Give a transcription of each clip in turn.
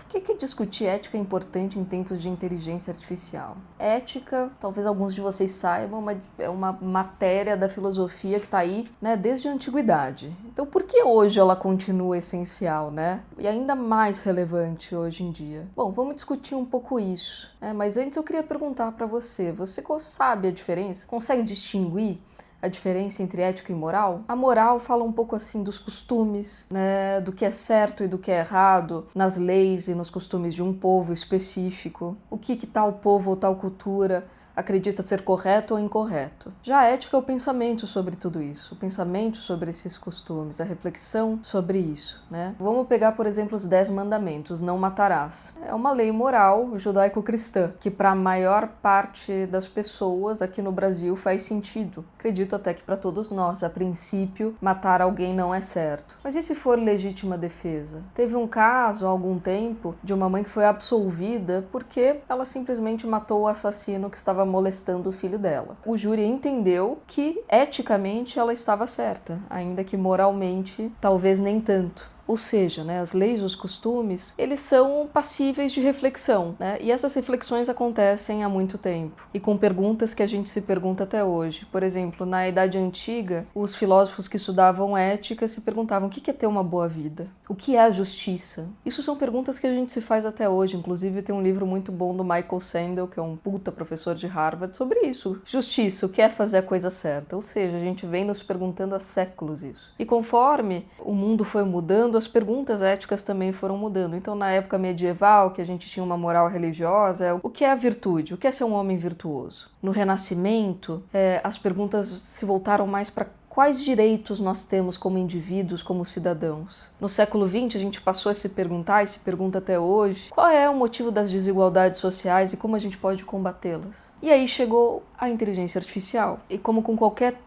que discutir ética é importante em tempos de inteligência artificial? Ética, talvez alguns de vocês saibam, mas é uma matéria da filosofia que está aí, né, desde a antiguidade. Então, por que hoje ela continua essencial, né? E ainda mais relevante hoje em dia? Bom, vamos discutir um pouco isso. Mas antes eu queria perguntar para você sabe a diferença? Consegue distinguir a diferença entre ética e moral? A moral fala um pouco assim dos costumes, né, do que é certo e do que é errado nas leis e nos costumes de um povo específico, o que tal povo ou tal cultura acredita ser correto ou incorreto. Já a ética é o pensamento sobre tudo isso, o pensamento sobre esses costumes, a reflexão sobre isso, né? Vamos pegar, por exemplo, os 10 mandamentos, não matarás. É uma lei moral judaico-cristã, que para a maior parte das pessoas aqui no Brasil faz sentido. Acredito até que para todos nós, a princípio, matar alguém não é certo. Mas e se for legítima defesa? Teve um caso, há algum tempo, de uma mãe que foi absolvida porque ela simplesmente matou o assassino que estava molestando o filho dela. O júri entendeu que, eticamente, ela estava certa, ainda que moralmente, talvez nem tanto. Ou seja, né, as leis, os costumes, eles são passíveis de reflexão, né? E essas reflexões acontecem há muito tempo. E com perguntas que a gente se pergunta até hoje. Por exemplo, na Idade Antiga, os filósofos que estudavam ética se perguntavam o que é ter uma boa vida? O que é a justiça? Isso são perguntas que a gente se faz até hoje. Inclusive, tem um livro muito bom do Michael Sandel, que é um puta professor de Harvard, sobre isso. Justiça, o que é fazer a coisa certa? Ou seja, a gente vem nos perguntando há séculos isso. E conforme o mundo foi mudando, as perguntas éticas também foram mudando. Então, na época medieval, que a gente tinha uma moral religiosa, o que é a virtude? O que é ser um homem virtuoso? No Renascimento, as perguntas se voltaram mais para quais direitos nós temos como indivíduos, como cidadãos. No século XX, a gente passou a se perguntar, e se pergunta até hoje, qual é o motivo das desigualdades sociais e como a gente pode combatê-las. E aí chegou a inteligência artificial. E como com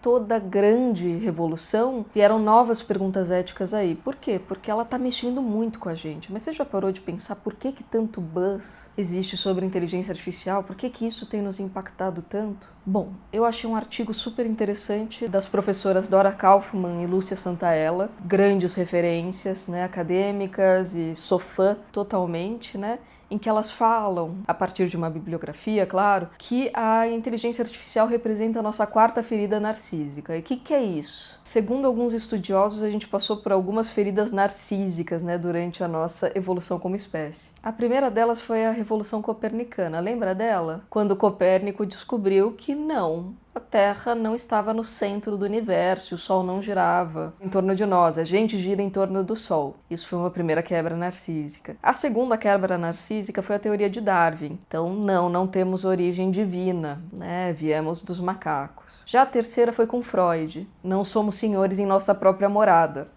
toda grande revolução, vieram novas perguntas éticas aí. Por quê? Porque ela está mexendo muito com a gente. Mas você já parou de pensar por que tanto buzz existe sobre inteligência artificial? Por que isso tem nos impactado tanto? Bom, eu achei um artigo super interessante das professoras Dora Kaufmann e Lúcia Santaella, grandes referências, né, acadêmicas, e sou fã totalmente, né? Em que elas falam, a partir de uma bibliografia, claro, que a inteligência artificial representa a nossa quarta ferida narcísica. E o que é isso? Segundo alguns estudiosos, a gente passou por algumas feridas narcísicas, né, durante a nossa evolução como espécie. A primeira delas foi a Revolução Copernicana. Lembra dela? Quando Copérnico descobriu que não, a Terra não estava no centro do universo, o Sol não girava em torno de nós, a gente gira em torno do Sol. Isso foi uma primeira quebra narcísica. A segunda quebra narcísica foi a teoria de Darwin. Então, não temos origem divina, né? Viemos dos macacos. Já a terceira foi com Freud. Não somos senhores em nossa própria morada.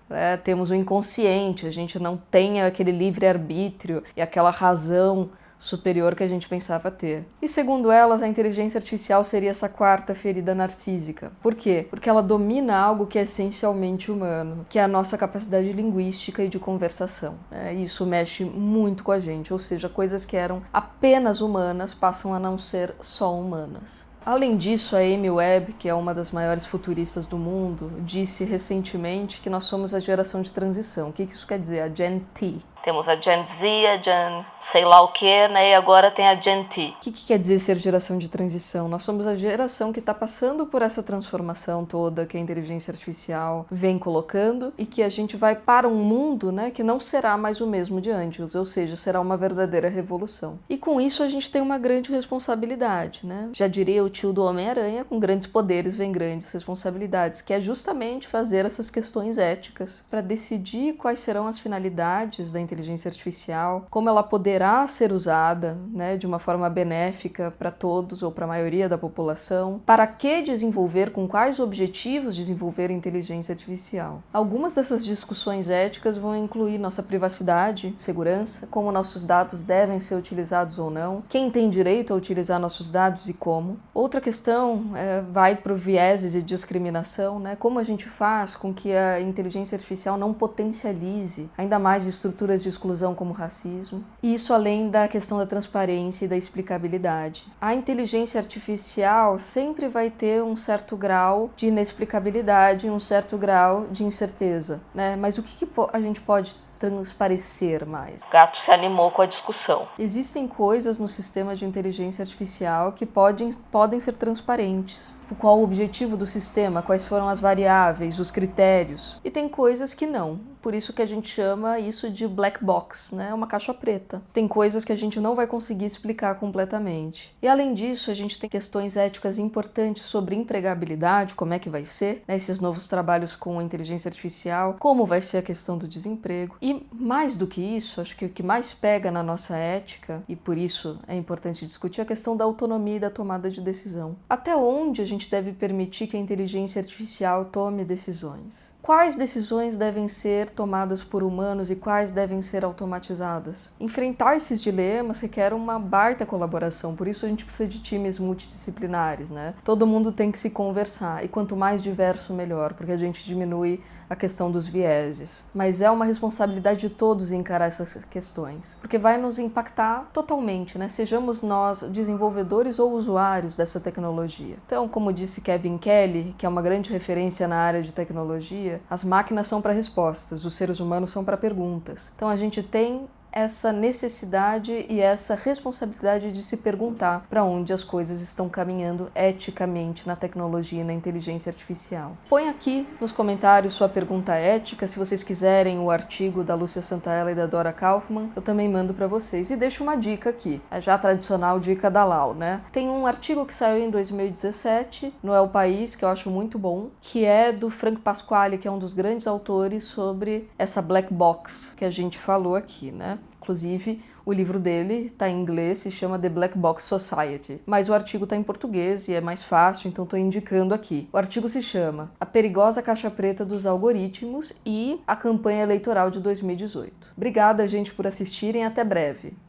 Temos o inconsciente, a gente não tem aquele livre-arbítrio e aquela razão superior que a gente pensava ter. E segundo elas, a inteligência artificial seria essa quarta ferida narcísica. Por quê? Porque ela domina algo que é essencialmente humano, que é a nossa capacidade linguística e de conversação. Isso mexe muito com a gente, ou seja, coisas que eram apenas humanas passam a não ser só humanas. Além disso, a Amy Webb, que é uma das maiores futuristas do mundo, disse recentemente que nós somos a geração de transição. O que isso quer dizer? A Gen T. Temos a Gen Z, a Gen sei lá o que, né? E agora tem a Gen T. O que quer dizer ser geração de transição? Nós somos a geração que está passando por essa transformação toda que a inteligência artificial vem colocando e que a gente vai para um mundo, né, que não será mais o mesmo de antes, ou seja, será uma verdadeira revolução. E com isso a gente tem uma grande responsabilidade, né? Já diria o tio do Homem-Aranha, com grandes poderes vem grandes responsabilidades, que é justamente fazer essas questões éticas para decidir quais serão as finalidades da inteligência artificial, como ela poderá ser usada, né, de uma forma benéfica para todos ou para a maioria da população, para que desenvolver, com quais objetivos desenvolver a inteligência artificial. Algumas dessas discussões éticas vão incluir nossa privacidade, segurança, como nossos dados devem ser utilizados ou não, quem tem direito a utilizar nossos dados e como. Outra questão vai para o vieses e discriminação, né, como a gente faz com que a inteligência artificial não potencialize ainda mais estruturas de exclusão como racismo. E isso além da questão da transparência e da explicabilidade. A inteligência artificial sempre vai ter um certo grau de inexplicabilidade, um certo grau de incerteza, né? Mas o que a gente pode transparecer mais. O gato se animou com a discussão. Existem coisas no sistema de inteligência artificial que podem ser transparentes. Qual o objetivo do sistema, quais foram as variáveis, os critérios. E tem coisas que não. Por isso que a gente chama isso de black box, né? Uma caixa preta. Tem coisas que a gente não vai conseguir explicar completamente. E além disso, a gente tem questões éticas importantes sobre empregabilidade, como é que vai ser, né? Esses novos trabalhos com a inteligência artificial, como vai ser a questão do desemprego. E mais do que isso, acho que o que mais pega na nossa ética, e por isso é importante discutir, é a questão da autonomia e da tomada de decisão. Até onde a gente deve permitir que a inteligência artificial tome decisões? Quais decisões devem ser tomadas por humanos e quais devem ser automatizadas? Enfrentar esses dilemas requer uma baita colaboração, por isso a gente precisa de times multidisciplinares, né? Todo mundo tem que se conversar, e quanto mais diverso, melhor, porque a gente diminui a questão dos vieses. Mas é uma responsabilidade de todos encarar essas questões, porque vai nos impactar totalmente, né? Sejamos nós desenvolvedores ou usuários dessa tecnologia. Então, como disse Kevin Kelly, que é uma grande referência na área de tecnologia, as máquinas são para respostas, os seres humanos são para perguntas. Então a gente tem essa necessidade e essa responsabilidade de se perguntar para onde as coisas estão caminhando eticamente na tecnologia e na inteligência artificial. Põe aqui nos comentários sua pergunta ética, se vocês quiserem o artigo da Lúcia Santaella e da Dora Kaufmann, eu também mando para vocês. E deixo uma dica aqui, a já tradicional dica da Lau, né? Tem um artigo que saiu em 2017 no El País, que eu acho muito bom, que é do Frank Pasquale, que é um dos grandes autores sobre essa black box que a gente falou aqui, né? Inclusive, o livro dele está em inglês, se chama The Black Box Society, mas o artigo está em português e é mais fácil, então estou indicando aqui. O artigo se chama A Perigosa Caixa Preta dos Algoritmos e a Campanha Eleitoral de 2018. Obrigada, gente, por assistirem, até breve!